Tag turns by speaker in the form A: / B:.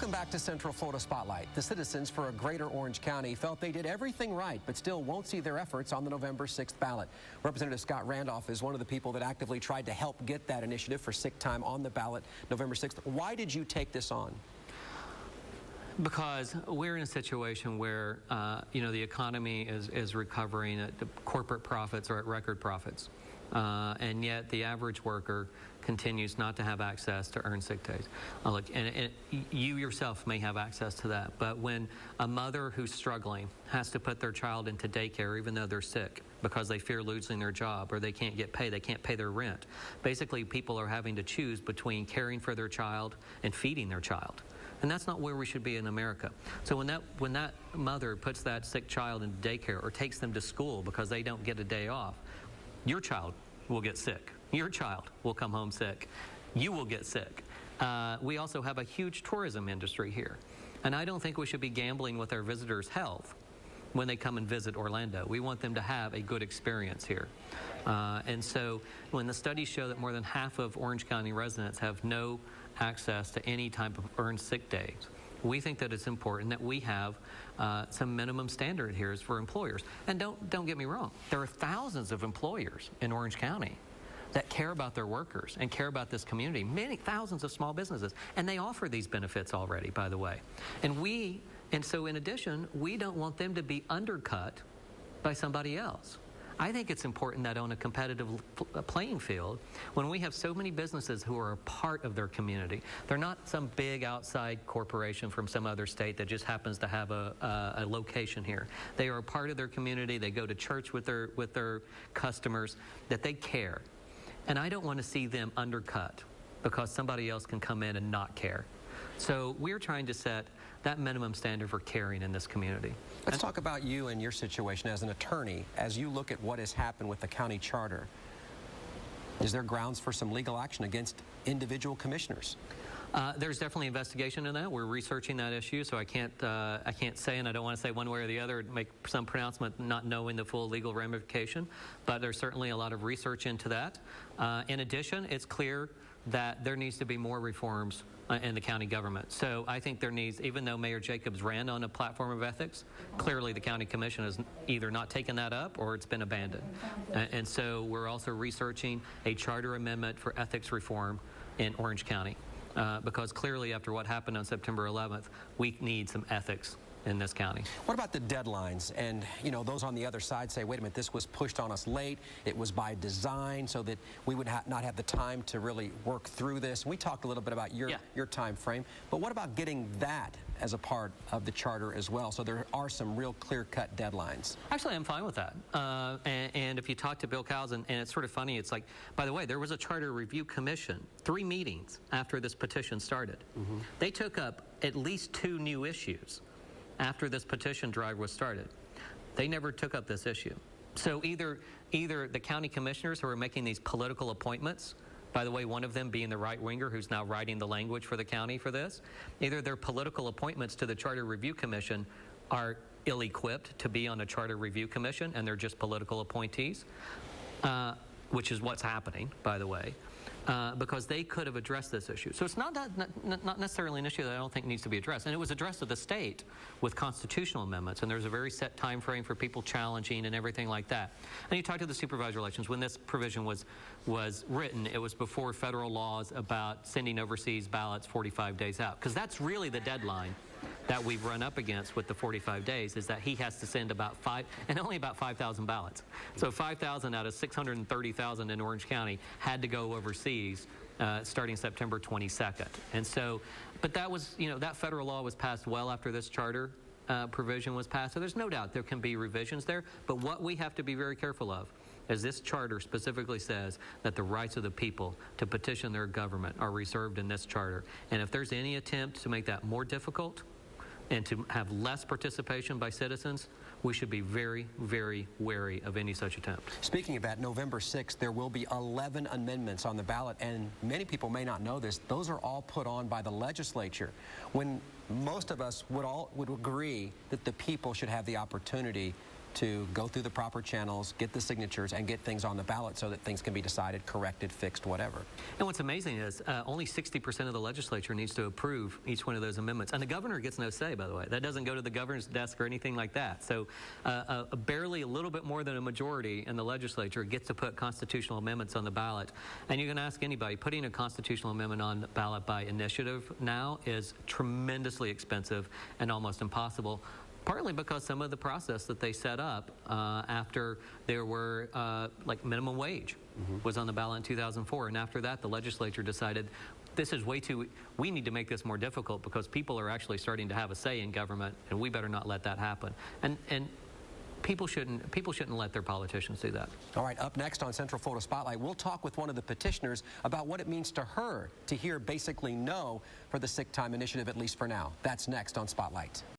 A: Welcome back to Central Florida Spotlight. The citizens for a greater Orange County felt they did everything right, but still won't see their efforts on the November 6th ballot. Representative Scott Randolph is one of the people that actively tried to help get that initiative for sick time on the ballot November 6th. Why did you take this on?
B: Because we're in a situation where, the economy is recovering. The corporate profits are at record profits. And yet the average worker continues not to have access to earned sick days. Look, and you yourself may have access to that, but when a mother who's struggling has to put their child into daycare even though they're sick because they fear losing their job or they can't get paid, they can't pay their rent, basically people are having to choose between caring for their child and feeding their child. And that's not where we should be in America. So when that mother puts that sick child in daycare or takes them to school because they don't get a day off, your child will get sick. Your child will come home sick. You will get sick. We also have a huge tourism industry here. And I don't think we should be gambling with our visitors' health when they come and visit Orlando. We want them to have a good experience here. And so when the studies show that more than half of Orange County residents have no access to any type of earned sick days, we think that it's important that we have some minimum standard here for employers. And don't get me wrong, there are thousands of employers in Orange County that care about their workers and care about this community, many thousands of small businesses, and they offer these benefits already, by the way. And so in addition, we don't want them to be undercut by somebody else. I think it's important that on a competitive playing field, when we have so many businesses who are a part of their community, they're not some big outside corporation from some other state that just happens to have a location here. They are a part of their community. They go to church with their customers, that they care. And I don't want to see them undercut because somebody else can come in and not care. So we're trying to set that minimum standard for caring in this community.
A: Let's talk about you and your situation as an attorney. As you look at what has happened with the county charter, is there grounds for some legal action against individual commissioners?
B: There's definitely investigation in that. We're researching that issue, so I can't say, and I don't want to say one way or the other, make some pronouncement not knowing the full legal ramification, but there's certainly a lot of research into that. In addition, it's clear that there needs to be more reforms in the county government. So I think there needs, even though Mayor Jacobs ran on a platform of ethics, clearly the county commission has either not taken that up or it's been abandoned. And so we're also researching a charter amendment for ethics reform in Orange County. Because clearly after what happened on September 11th, we need some ethics in this county.
A: What about the deadlines? And, those on the other side say, wait a minute, this was pushed on us late. It was by design so that we would not have the time to really work through this. And we talked a little bit about your time frame. But what about getting that as a part of the charter as well? So there are some real clear-cut deadlines.
B: Actually, I'm fine with that. And if you talk to Bill Cowles, and it's sort of funny, it's like, by the way, there was a charter review commission, 3 meetings after this petition started. Mm-hmm. They took up at least 2 new issues after this petition drive was started. They never took up this issue. So either the county commissioners who are making these political appointments, by the way, one of them being the right-winger who's now writing the language for the county for this, either their political appointments to the Charter Review Commission are ill-equipped to be on a Charter Review Commission and they're just political appointees, which is what's happening, by the way. Because they could have addressed this issue. So it's not necessarily an issue that I don't think needs to be addressed. And it was addressed to the state with constitutional amendments, and there's a very set time frame for people challenging and everything like that. And you talk to the supervisor elections. When this provision was written, it was before federal laws about sending overseas ballots 45 days out, because that's really the deadline that we've run up against with the 45 days, is that he has to send only about 5,000 ballots. So 5,000 out of 630,000 in Orange County had to go overseas starting September 22nd. And so, but that was, that federal law was passed well after this charter provision was passed. So there's no doubt there can be revisions there. But what we have to be very careful of is this charter specifically says that the rights of the people to petition their government are reserved in this charter. And if there's any attempt to make that more difficult and to have less participation by citizens, we should be very, very wary of any such attempt.
A: Speaking of that, November 6th, there will be 11 amendments on the ballot, and many people may not know this. Those are all put on by the legislature, when most of us would agree that the people should have the opportunity to go through the proper channels, get the signatures, and get things on the ballot so that things can be decided, corrected, fixed, whatever.
B: And what's amazing is only 60% of the legislature needs to approve each one of those amendments. And the governor gets no say, by the way. That doesn't go to the governor's desk or anything like that. So barely a little bit more than a majority in the legislature gets to put constitutional amendments on the ballot. And you can ask anybody, putting a constitutional amendment on the ballot by initiative now is tremendously expensive and almost impossible. Partly because some of the process that they set up after there were like minimum wage was on the ballot in 2004, and after that the legislature decided this is way too, we need to make this more difficult because people are actually starting to have a say in government, and we better not let that happen. And people shouldn't let their politicians do that.
A: All right, up next on Central Florida Spotlight, we'll talk with one of the petitioners about what it means to her to hear basically no for the sick time initiative, at least for now. That's next on Spotlight.